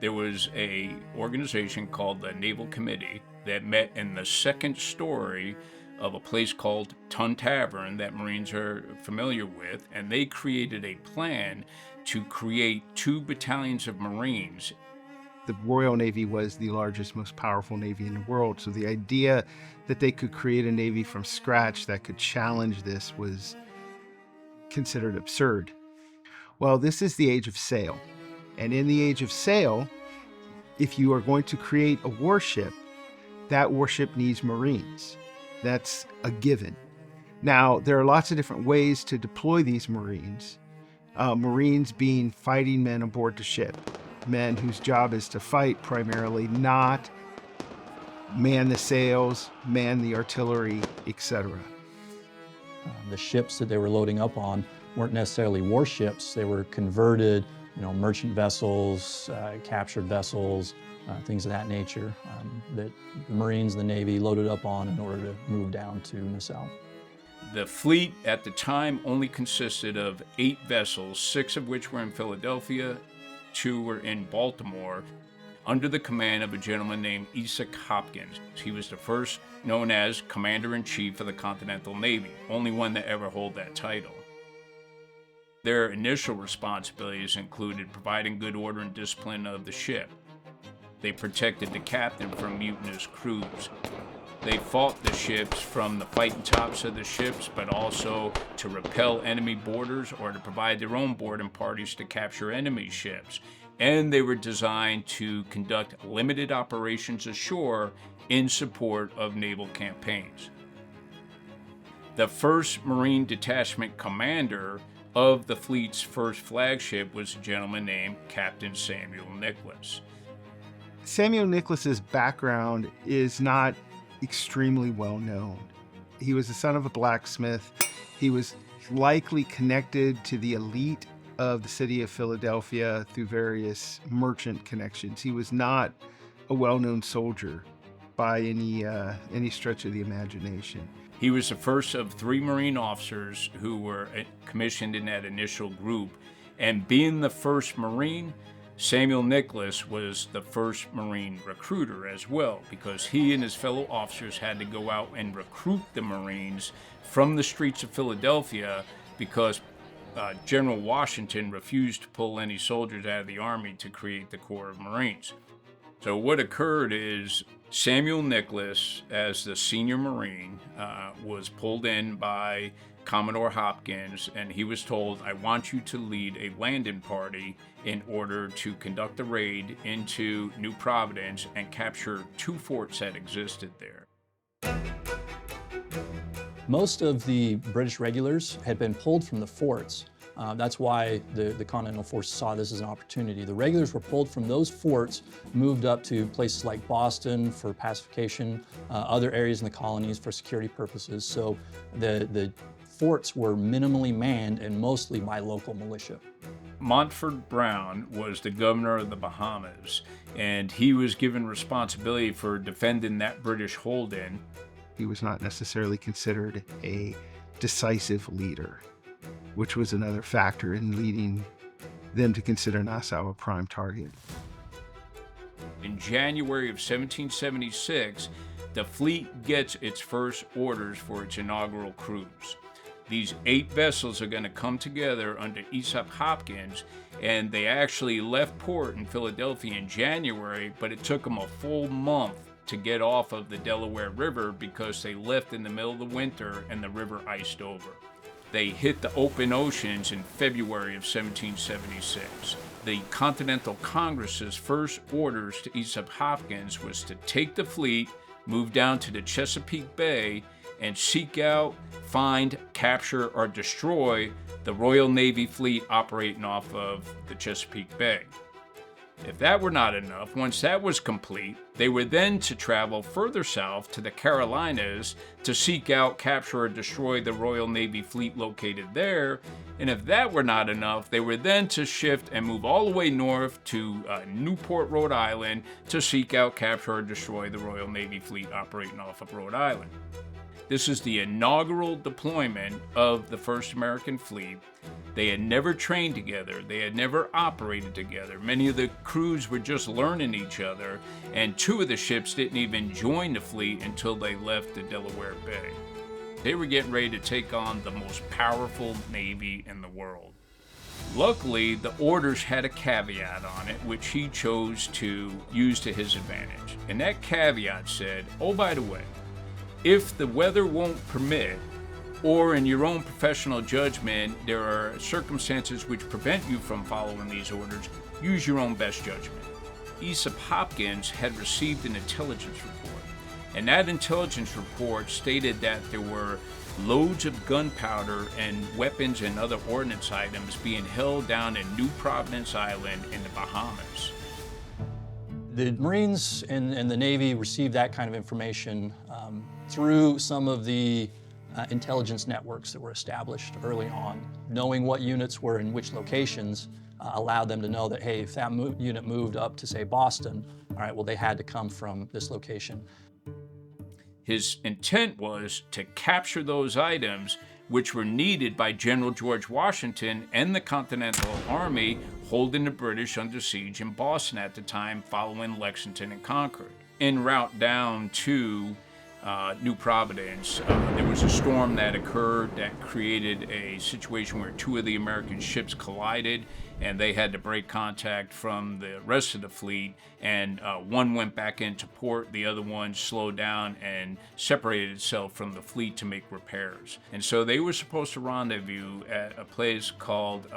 there was a organization called the Naval Committee that met in the second story of a place called Tun Tavern that Marines are familiar with, and they created a plan to create 2 battalions of Marines. The Royal Navy was the largest, most powerful Navy in the world, so the idea that they could create a Navy from scratch that could challenge this was considered absurd. Well, this is the age of sail, and in the age of sail, if you are going to create a warship, that warship needs Marines. That's a given. Now, there are lots of different ways to deploy these Marines. Marines being fighting men aboard the ship, men whose job is to fight primarily, not man the sails, man the artillery, etc. The ships that they were loading up on weren't necessarily warships. They were converted, merchant vessels, captured vessels, things of that nature that the Marines and the Navy loaded up on in order to move down to Nassau. The fleet at the time only consisted of 8 vessels, 6 of which were in Philadelphia, 2 were in Baltimore, under the command of a gentleman named Isaac Hopkins. He was the first known as Commander-in-Chief of the Continental Navy, only one to ever hold that title. Their initial responsibilities included providing good order and discipline of the ship. They protected the captain from mutinous crews. They fought the ships from the fighting tops of the ships, but also to repel enemy boarders or to provide their own boarding parties to capture enemy ships. And they were designed to conduct limited operations ashore in support of naval campaigns. The 1st Marine Detachment commander of the fleet's first flagship was a gentleman named Captain Samuel Nicholas. Samuel Nicholas's background is not extremely well known. He was the son of a blacksmith. He was likely connected to the elite of the city of Philadelphia through various merchant connections. He was not a well-known soldier by any stretch of the imagination. He was the first of 3 Marine officers who were commissioned in that initial group, and being the first Marine, Samuel Nicholas was the first Marine recruiter as well, because he and his fellow officers had to go out and recruit the Marines from the streets of Philadelphia because General Washington refused to pull any soldiers out of the Army to create the Corps of Marines. So what occurred is Samuel Nicholas, as the senior Marine, was pulled in by Commodore Hopkins, and he was told, "I want you to lead a landing party in order to conduct a raid into New Providence and capture 2 forts that existed there." Most of the British regulars had been pulled from the forts. That's why the Continental Force saw this as an opportunity. The regulars were pulled from those forts, moved up to places like Boston for pacification, other areas in the colonies for security purposes. So the forts were minimally manned and mostly by local militia. Montford Brown was the governor of the Bahamas, and he was given responsibility for defending that British hold-in. He was not necessarily considered a decisive leader, which was another factor in leading them to consider Nassau a prime target. In January of 1776, the fleet gets its first orders for its inaugural cruise. These 8 vessels are going to come together under Isaac Hopkins, and they actually left port in Philadelphia in January, but it took them a full month to get off of the Delaware River because they left in the middle of the winter and the river iced over. They hit the open oceans in February of 1776. The Continental Congress's first orders to Isaac Hopkins was to take the fleet, move down to the Chesapeake Bay, and seek out, find, capture, or destroy the Royal Navy fleet operating off of the Chesapeake Bay. If that were not enough, once that was complete, they were then to travel further south to the Carolinas to seek out, capture, or destroy the Royal Navy fleet located there. And if that were not enough, they were then to shift and move all the way north to Newport, Rhode Island to seek out, capture, or destroy the Royal Navy fleet operating off of Rhode Island. This is the inaugural deployment of the first American fleet. They had never trained together. They had never operated together. Many of the crews were just learning each other, and 2 of the ships didn't even join the fleet until they left the Delaware Bay. They were getting ready to take on the most powerful navy in the world. Luckily, the orders had a caveat on it, which he chose to use to his advantage. And that caveat said, oh, by the way, if the weather won't permit, or in your own professional judgment, there are circumstances which prevent you from following these orders, use your own best judgment. Aesop Hopkins had received an intelligence report, and that intelligence report stated that there were loads of gunpowder and weapons and other ordnance items being held down in New Providence Island in the Bahamas. The Marines and the Navy received that kind of information through some of the intelligence networks that were established early on. Knowing what units were in which locations allowed them to know that, hey, if that unit moved up to, say, Boston, all right, well, they had to come from this location. His intent was to capture those items which were needed by General George Washington and the Continental Army holding the British under siege in Boston at the time following Lexington and Concord. En route down to New Providence, there was a storm that occurred that created a situation where 2 of the American ships collided, and they had to break contact from the rest of the fleet, and one went back into port, the other one slowed down and separated itself from the fleet to make repairs. And so they were supposed to rendezvous at a place called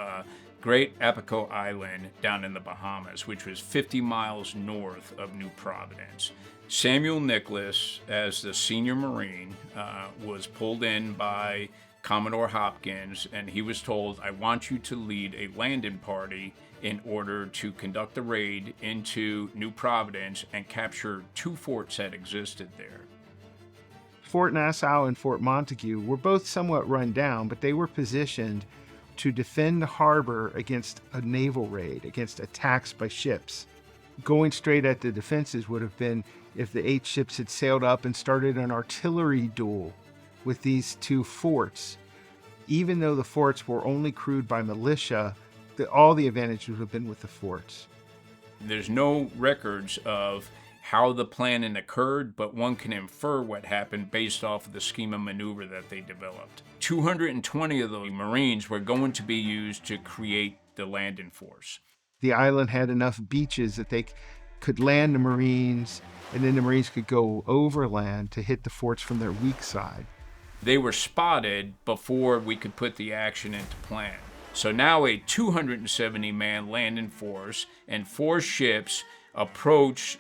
Great Apico Island down in the Bahamas, which was 50 miles north of New Providence. Samuel Nicholas, as the senior Marine, was pulled in by Commodore Hopkins, and he was told, I want you to lead a landing party in order to conduct the raid into New Providence and capture 2 forts that existed there. Fort Nassau and Fort Montague were both somewhat run down, but they were positioned to defend the harbor against a naval raid, against attacks by ships. Going straight at the defenses would have been if the 8 ships had sailed up and started an artillery duel with these 2 forts. Even though the forts were only crewed by militia, all the advantage would have been with the forts. There's no records of how the planning occurred, but one can infer what happened based off of the scheme of maneuver that they developed. 220 of those Marines were going to be used to create the landing force. The island had enough beaches that they could land the Marines, and then the Marines could go overland to hit the forts from their weak side. They were spotted before we could put the action into plan. So now a 270-man landing force and 4 ships approach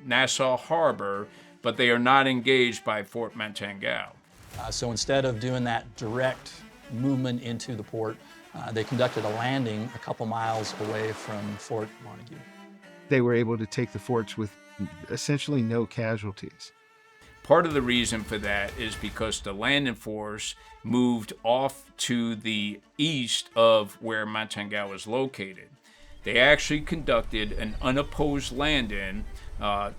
Nassau Harbor, but they are not engaged by Fort Mantangao. So instead of doing that direct movement into the port, they conducted a landing a couple miles away from Fort Montague. They were able to take the forts with essentially no casualties. Part of the reason for that is because the landing force moved off to the east of where Mantangao is located. They actually conducted an unopposed landing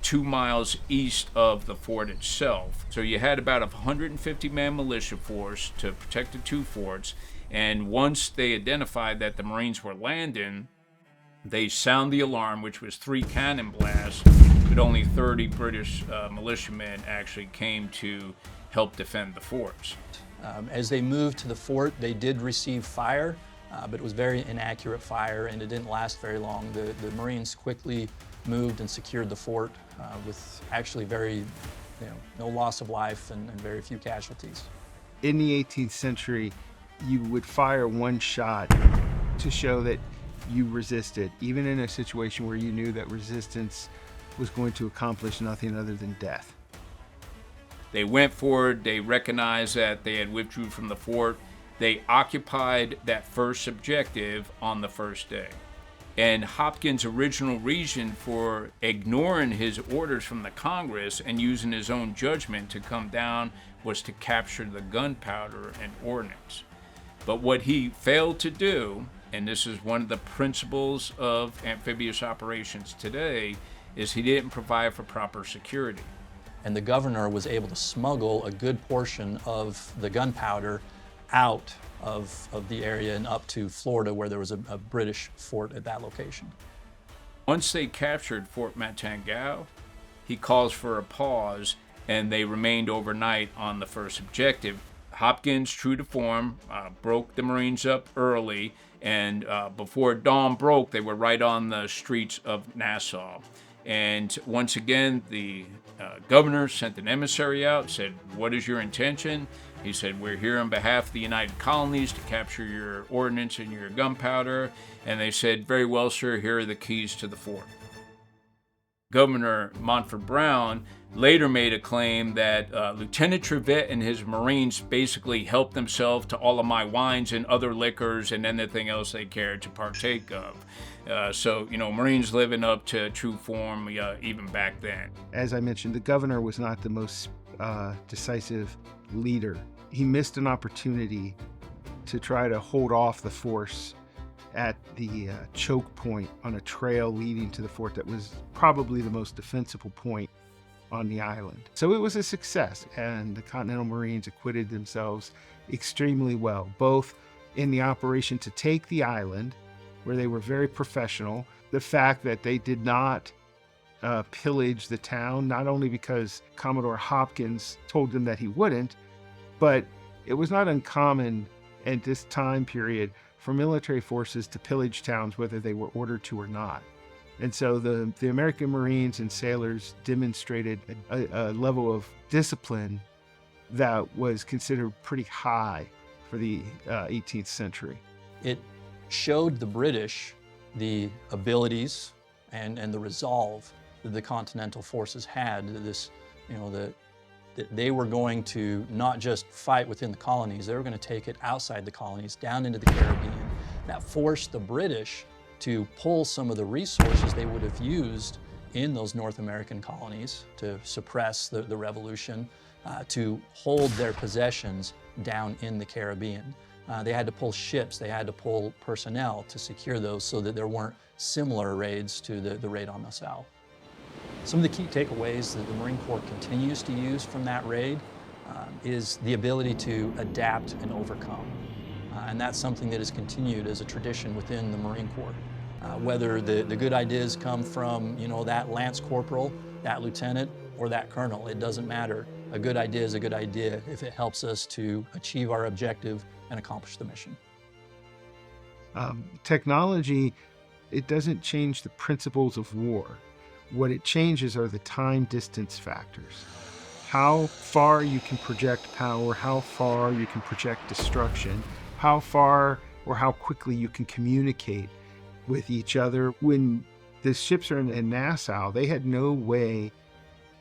2 miles east of the fort itself. So you had about a 150-man militia force to protect the 2 forts, and once they identified that the Marines were landing, they sound the alarm, which was 3 cannon blasts, but only 30 British militiamen actually came to help defend the forts. As they moved to the fort, they did receive fire, but it was very inaccurate fire, and it didn't last very long. The Marines quickly moved and secured the fort with actually no loss of life and very few casualties. In the 18th century, you would fire 1 shot to show that you resisted, even in a situation where you knew that resistance was going to accomplish nothing other than death. They went forward, they recognized that they had withdrew from the fort, they occupied that first objective on the first day. And Hopkins' original reason for ignoring his orders from the Congress and using his own judgment to come down was to capture the gunpowder and ordnance. But what he failed to do, and this is one of the principles of amphibious operations today, is he didn't provide for proper security. And the governor was able to smuggle a good portion of the gunpowder out of the area and up to Florida, where there was a British fort at that location. Once they captured Fort Matangao, he calls for a pause, and they remained overnight on the first objective. Hopkins, true to form, broke the Marines up early, and before dawn broke, they were right on the streets of Nassau. And once again, the governor sent an emissary out, said, "What is your intention?" He said, "We're here on behalf of the United Colonies to capture your ordnance and your gunpowder." And they said, "Very well, sir, here are the keys to the fort." Governor Montford Brown later made a claim that Lieutenant Trevette and his Marines basically helped themselves to all of my wines and other liquors and anything else they cared to partake of. So, Marines living up to true form even back then. As I mentioned, the governor was not the most decisive leader. He missed an opportunity to try to hold off the force at the choke point on a trail leading to the fort that was probably the most defensible point on the island. So it was a success, and the Continental Marines acquitted themselves extremely well, both in the operation to take the island, where they were very professional, the fact that they did not pillage the town, not only because Commodore Hopkins told them that he wouldn't, but it was not uncommon at this time period for military forces to pillage towns whether they were ordered to or not. And so the American Marines and sailors demonstrated a level of discipline that was considered pretty high for the 18th century. It showed the British the abilities and the resolve that the Continental forces had. That they were going to not just fight within the colonies, they were going to take it outside the colonies, down into the Caribbean. That forced the British to pull some of the resources they would have used in those North American colonies to suppress the revolution, to hold their possessions down in the Caribbean. They had to pull ships, they had to pull personnel to secure those so that there weren't similar raids to the raid on Nassau. Some of the key takeaways that the Marine Corps continues to use from that raid is the ability to adapt and overcome. And that's something that has continued as a tradition within the Marine Corps. Whether the good ideas come from that lance corporal, that lieutenant, or that colonel, it doesn't matter. A good idea is a good idea if it helps us to achieve our objective and accomplish the mission. Technology, it doesn't change the principles of war. What it changes are the time-distance factors. How far you can project power, how far you can project destruction, how far or how quickly you can communicate with each other. When the ships are in Nassau, they had no way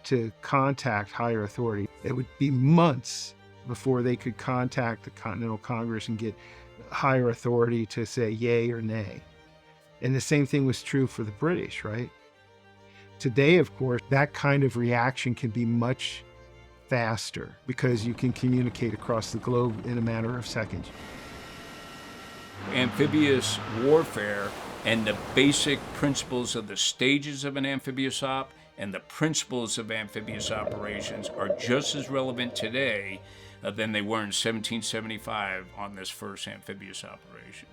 to contact higher authority. It would be months before they could contact the Continental Congress and get higher authority to say yay or nay. And the same thing was true for the British, right? Today, of course, that kind of reaction can be much faster because you can communicate across the globe in a matter of seconds. Amphibious warfare and the basic principles of the stages of an amphibious op and the principles of amphibious operations are just as relevant today than they were in 1775 on this first amphibious operation.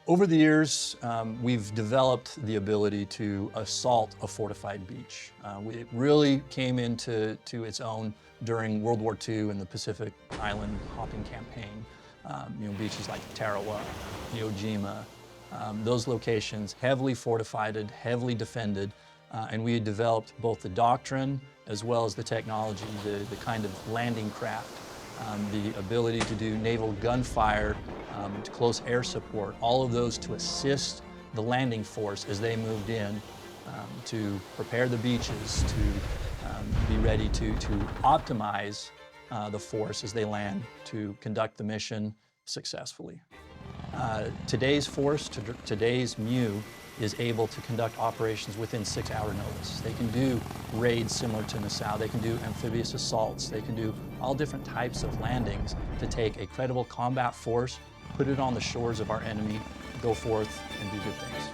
Over the years, we've developed the ability to assault a fortified beach. It really came into its own during World War II and the Pacific Island hopping campaign. Beaches like Tarawa, Iwo Jima, those locations heavily fortified, heavily defended, and we had developed both the doctrine as well as the technology, the kind of landing craft, the ability to do naval gunfire, to close air support, all of those to assist the landing force as they moved in, to prepare the beaches, to be ready to optimize the force as they land to conduct the mission successfully. Today's force, today's MU, is able to conduct operations within 6-hour notice. They can do raids similar to Nassau. They can do amphibious assaults. They can do all different types of landings to take a credible combat force, put it on the shores of our enemy, go forth and do good things.